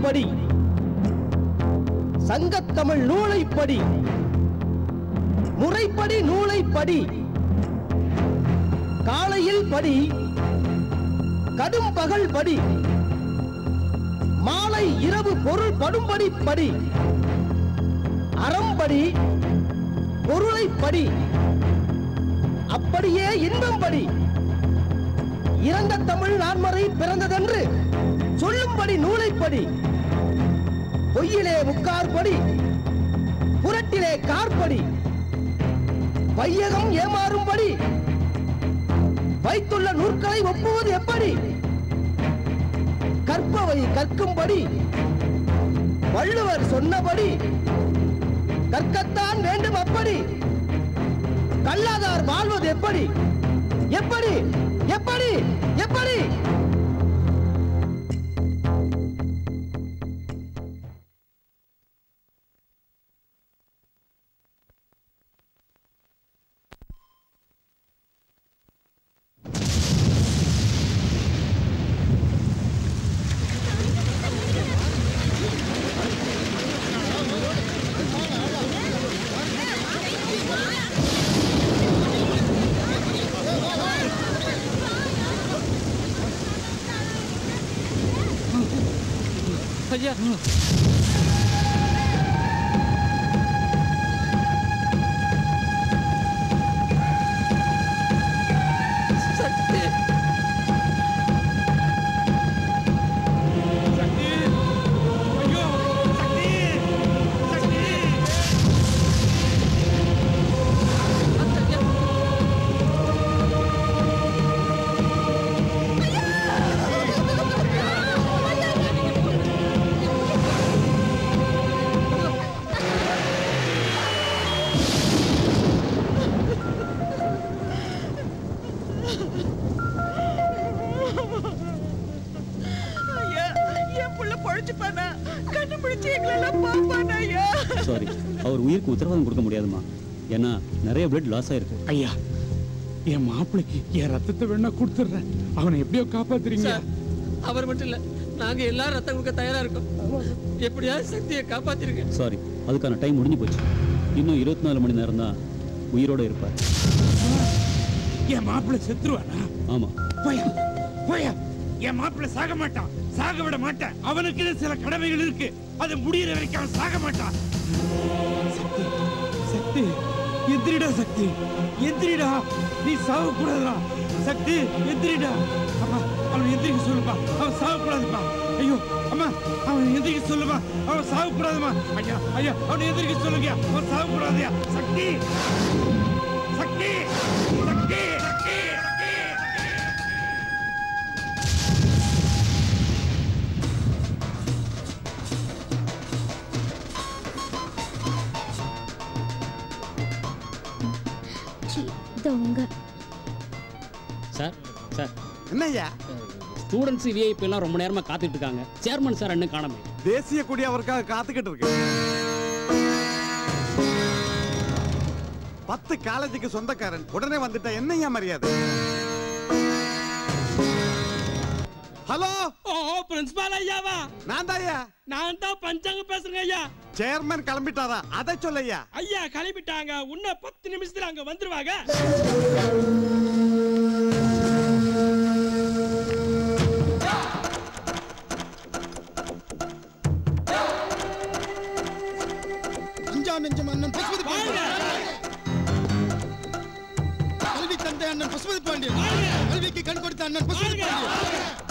படி, சங்கத்தமிழ் நூலை படி, முறைப்படி நூலை படி, காலையில் படி, கடும் பகல் படி, மாலை இரவு பொருள் படும்படி படி, அறம்படி, பொருளை படி, அப்படியே இன்பம் படி, இறந்த தமிழ் நான்மறை பிறந்ததென்று சொல்லும்படி நூலை படி, பொய்யிலே முக்கார்படி, புரட்டிலே கார்படி, வையகம் ஏமாறும்படி வைத்துள்ள நூற்களை ஒப்புவது எப்படி? கற்பவை கற்கும்படி வள்ளுவர் சொன்னபடி கற்கத்தான் வேண்டும். அப்படி கல்லாதார் வாழ்வது எப்படி? எப்படி எப்படி எப்படி? ஐயா சக்தி சாரி, அவர் உயிருக்கு உத்தரவாதம் கொடுக்க முடியாதுமா. ஏன்னா நிறைய பிளட் லாஸ் ஆயிருக்கு. ஐயா, என் மாப்பிளைக்கு என் ரத்தத்தை வேணா கொடுத்துடுறேன். அவனை எப்படியோ காப்பாத்துறீங்க. அவர் மட்டும் இல்ல, நாங்க எல்லாரும் ரத்தம் கொடுக்க தயாரா இருக்கோம். எப்படியாவது சக்தியை காப்பாத்திருங்க. சாரி, அதுக்கான டைம் முடிஞ்சு போச்சு. இன்னும் 24 மணி நேரம் தான் உயிரோட இருப்பார். என் மாப்பிள்ளை செத்துருவானா? ஆமா. போயா போயா, என் மாப்பிள்ளை சாக மாட்டான், சாக விட மாட்டேன். அவனுக்கு சில கடமைகள் இருக்கு, அது முடியற வரைக்கும் அவன் சாக மாட்டான். சக்தி சக்தி எந்திரிடா, சக்தி எந்திரிடா, நீ சாக கூடாதுடா. சக்தி எந்திரிடா. அப்பா அவன் எந்திரிக்க சொல்லுப்பா, அவன் சாக கூடாதுப்பா. ஐயோ அம்மா, அவன் எந்திரிக்க சொல்லுமா, அவன் சாக கூடாதுமா. ஐயா ஐயா, அவனை எந்திரிக்க சொல்லுங்க, அவன் சாக கூடாதுயா. சக்தி சக்தி சக்தி சக்தி. சார் சார், என்னய்யா? ஸ்டூடெண்ட்ஸ் விஐபி எல்லாம் ரொம்ப நேரமா காத்துட்டு இருக்காங்க. சேர்மன் சார் என்ன காணமே? தேசிய கொடி அவருக்காக காத்துக்கிட்டு இருக்கு. 10 காலேஜுக்கு சொந்தக்காரன் உடனே வந்துட்டா என்னய்யா மரியாதை? ஹலோ, பிரின்சிபால் ஐயாவா? நான் தான் ஐயா. நான் தான் பஞ்சாங்க பேசுறேங்க ஐயா. சேர்மன் கிளம்பிட்டாரா? அதை சொல்லையா. ஐயா கிளம்பிட்டாங்க, இன்னும் 10 நிமிஷத்துல அங்க வந்துருவாங்க. கல்வி தந்தை அண்ணன் பசுபதி பாண்டியன், கல்விக்கு கண் கொடுத்த அண்ணன் பசுபதி பாண்டியன்.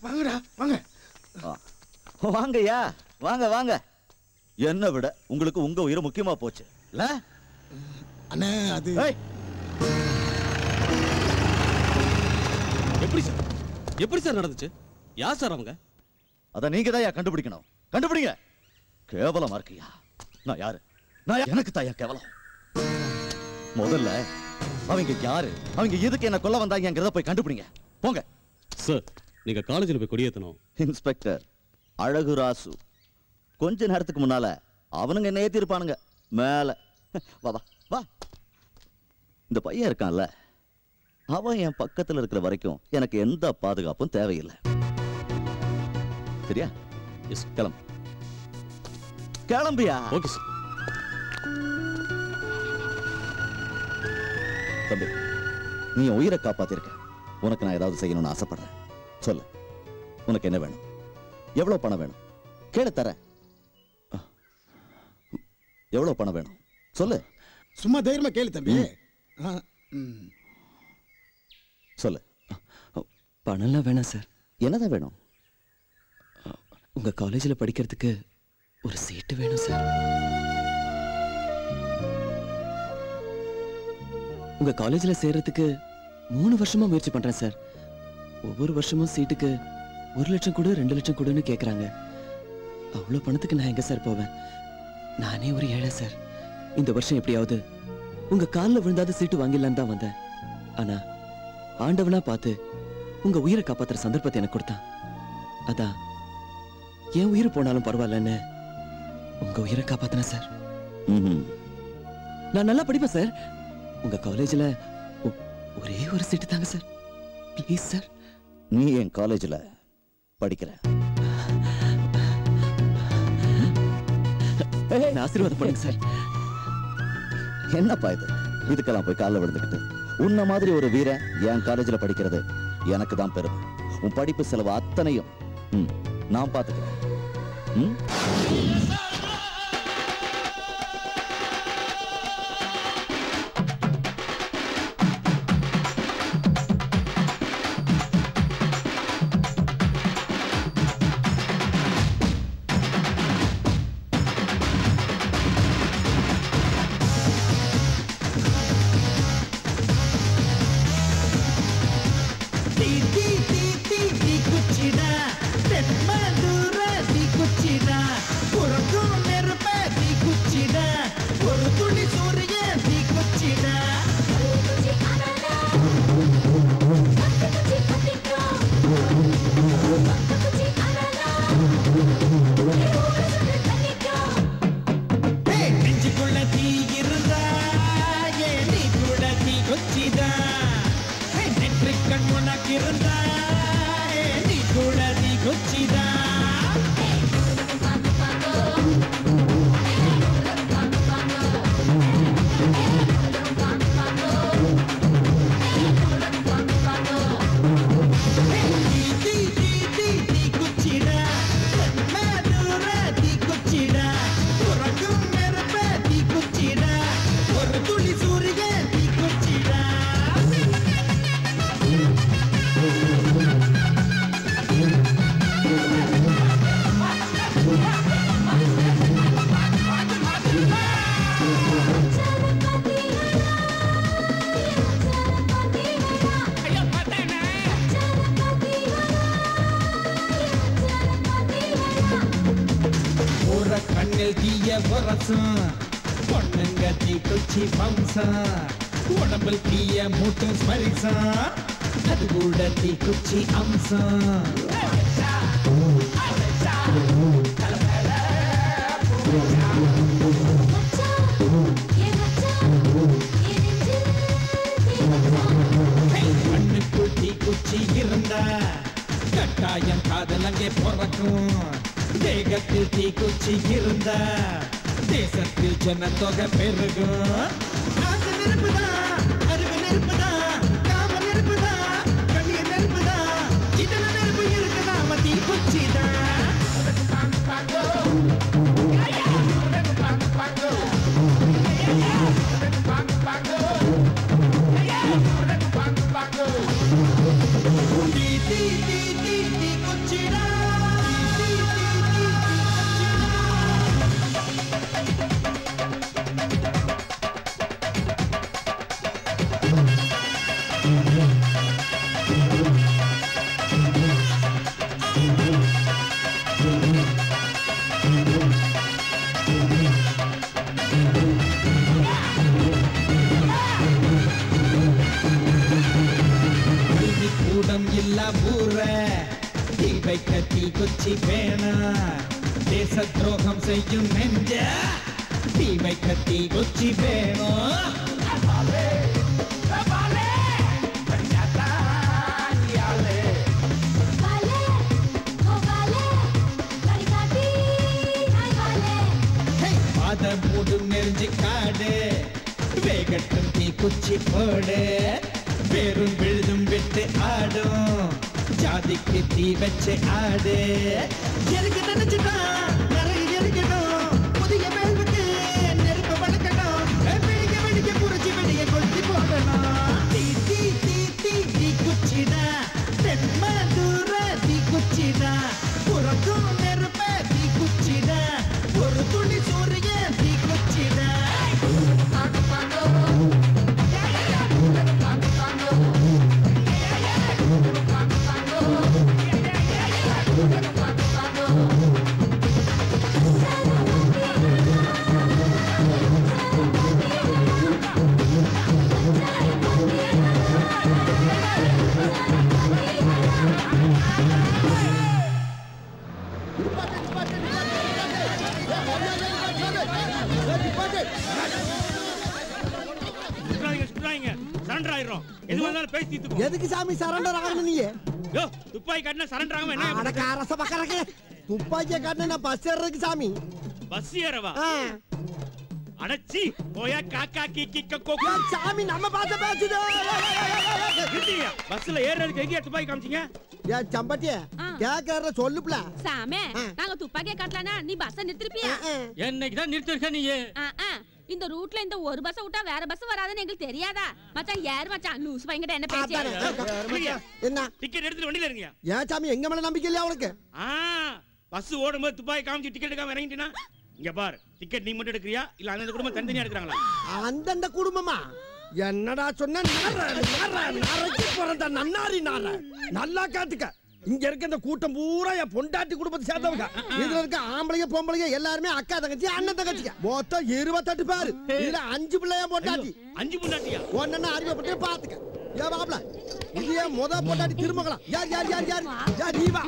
வாங்கடா வாங்க. வாங்கய்யா வாங்க வாங்க. என்ன விட உங்களுக்கு உங்க உயிர் முக்கியமா போச்சு இல்ல? அண்ணே அது எப்படி சார் நடந்துச்சு? யார் சார் அவங்க? அத நீங்க தான் கண்டுபிடிக்கணும். கண்டுபிடிங்க. கேவலமா இருக்கியா? நான் யாரு? எனக்கு தாயா கேவலம். முதல்ல அவங்க யாரு, அவங்க எதுக்கு என்ன கொல்ல வந்தாங்கிறத போய் கண்டுபிடிங்க. போங்க சார். நீங்க காலேஜில் போய் கொடியேற்றணும். இன்ஸ்பெக்டர் அழகு ராசு கொஞ்ச நேரத்துக்கு முன்னால அவனுங்க என்ன ஏத்திருப்பானுங்க மேல. வா வா வா. இந்த பையன் இருக்கான்ல, அவன் என் பக்கத்துல இருக்கிற வரைக்கும் எனக்கு எந்த பாதுகாப்பும் தேவையில்லை. சரியா? கிளம்பு. கிளம்பியா? Okay sir. தம்பி, நீ உயிரை காப்பாத்திருக்க. உனக்கு நான் ஏதாவது செய்யணும்னு ஆசைப்படுறேன். சொல்லு, உனக்கு என்ன வேணும்? எவ்வளவு பணம் வேணும்? கேளு தரேன். எவ்வளவு பணம் வேணும் சொல்லு. சும்மா தைரியமா கேளு தம்பி. சொல்லு. பணம்லாம் வேணாம் சார். என்னதான் வேணும்? உங்க காலேஜில் படிக்கிறதுக்கு ஒரு சீட்டு வேணும் சார். உங்க காலேஜில் சேர்றதுக்கு 3 வருஷமா முயற்சி பண்றேன் சார். ஒவ்வொரு வருஷமும் சீட்டுக்கு 1 லட்சம் கொடு 2 லட்சம் கொடுன்னு கேட்குறாங்க. அவ்வளோ பணத்துக்கு நான் எங்க சார் போவேன்? நானே ஒரு ஏழை சார். இந்த வருஷம் எப்படியாவது உங்க காலில் விழுந்தாத சீட்டு வாங்கிடலான்னு தான் வந்தேன். ஆனா ஆண்டவனா பார்த்து உங்க உயிரை காப்பாத்துற சந்தர்ப்பத்தை எனக்கு கொடுத்தான். அதான் என் உயிர் போனாலும் பரவாயில்லன்னு உங்க உயிரை காப்பாத்தினேன் சார். நான் நல்லா படிப்பேன் சார். உங்க காலேஜில் ஒரே ஒரு சீட்டு தாங்க சார். Please sir. நீ என் காலேஜில் படிக்கிற? ஆசீர்வாதம் பண்ணுங்க சார். என்னப்பா இது? இதுக்கெல்லாம் போய் காலில் விழுந்துக்கிட்டு உன்ன மாதிரி ஒரு வீரன் என் காலேஜில் படிக்கிறது எனக்கு தான் பெருமை. உன் படிப்பு செலவு அத்தனையும் நான் பார்த்துக்கிறேன். Hey, வரசம் பொண்ணுங்க தீக்குச்சி வம்சம் உடம்பில் தீய மூட்டும் ஸ்பரிசம் அது கூட தீக்குச்சி அம்சம் கண்ணுக்குள் தீக்குச்சி இருந்தா கட்டாயம் காதல் அங்கே பிறக்கும் தேகத்தில் தீக்குச்சி இருந்தா தேசத்தில் ஜனத்தொகை பெருகும் ஆசை நெருப்புதான் அறிவு நெருப்புதான் காம நெருப்புதான் கண்ணிய நெருப்புதான் இதன நெருப்பு இருக்கு நாம தீக்குச்சி தான் தீக்குச்சி வேணா தேச துரோகம் செய்யும் நெஞ்ச தீ வைக்க தீக்குச்சி வேணும் பாத மூடும் நெறிஞ்சு காடு வேகட்டும் தீக்குச்சி போடு வேறும் விழுதும் விட்டு ஆடும் ஜாதிக்கு தீ வச்சு ஆடு எருக்கு நினைச்சுட்டா நிறைய எரிக்கணும் புதிய வேல்விட்டு நெருப்பு வளர்க்கணும் வெடிக்க வெடிக்க புரிச்சு வெடிக்க கொளுத்தி போடணும் தீ தீ தீ தீ தீ குச்சிடா தென்ம தூர தீ குச்சிடா புறக்கும் நெருப்ப தீ குச்சிடா ஒரு துளி சூரிய தீ குச்சிடா எதுக்கு சாமி சரண்டர் ஆகணும் நீ துப்பாக்கி காட்டினா சரண்டர் ஆகாம என்ன அடக்க அரச பக்கறக்க துப்பாக்கிய காட்டினா பஸ் ஏறதுக்கு சாமி பஸ் ஏறவா அடச்சி போயா காக்கா கீக்கி கக்கோ சாமி நம்ம பார்த்து பேசுதோ பஸ்ல ஏறதுக்கு எங்க துப்பாக்கி காமிச்சீங்க ஏ சம்பட்டியே கேக்கற சொல்லுப்ல சாமே நாங்க துப்பாக்கிய காட்டலனா நீ பஸ் நிறுத்திருப்பியா என்னைக்கு தான் நிறுத்திருக்க நீ இந்த ரூட்ல இந்த ஒரு பஸ் விட்டா வேற பஸ் வராதுன்னு எங்களுக்கு தெரியாதா மச்சான் யார் மச்சான் லூஸ் பையன்கிட்ட என்ன பேசியா என்ன டிக்கெட் எடுத்து வண்டில இருங்க ஏன் சாமி எங்க மேல நம்பிக்கை இல்லையா உனக்கு பஸ் ஓடும்போது துப்பாக்கி காமிச்சு டிக்கெட் எடுக்காம இறங்கிட்டீனா இங்க பார் டிக்கெட் நீ மட்டும் எடுக்கறியா இல்ல அந்த குடும்பம் தனித்தனியா எடுக்கறாங்களா அந்த குடும்பமா என்னடா சொன்ன நரக்கி போறத நன்னாரி நார நல்லா காட்டுக்க இங்க இருக்க இந்த கூட்டம் பூரா என் பொண்டாட்டி குடும்பத்தை சேர்ந்தவங்க இதுல இருக்க ஆம்பளைங்க பொம்பளைங்க எல்லாருமே அக்கா தங்கச்சி அண்ணன் தங்கச்சிங்க மொத்தம் 28 பேரு இதுல 5 பிள்ளையா பொண்டாட்டி 5 பொண்டாட்டியா ஒன்னா அறிவிப்பட்டு பாத்துக்க ஏன் பாப்ல இது ஏன் முத பொண்டாட்டி திருமகலாம் யார் யார் யார் யார் யார் நீவா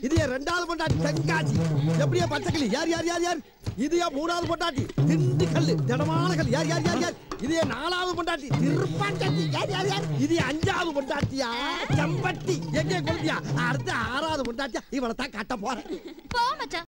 இது ஏன் ரெண்டாவது பொண்டாட்டி தெங்காச்சி எப்படியா பச்சைக்கிளி யார் யார் யார் யார் இது ஏன் மூணாவது பொண்டாட்டி திண்டுக்கல் திடமான கல் யார் யார் யார் யார் இது ஏன் நாலாவது பொண்டாட்டி திருப்பாண்டாட்டி யார் யார் யார் இது அஞ்சாவது பொண்டாட்டியா செம்பட்டி எங்கே கொள்ளியா அடுத்து ஆறாவது பொண்டாட்டியா இவளை தான் கட்ட போறேன் போ மச்சான்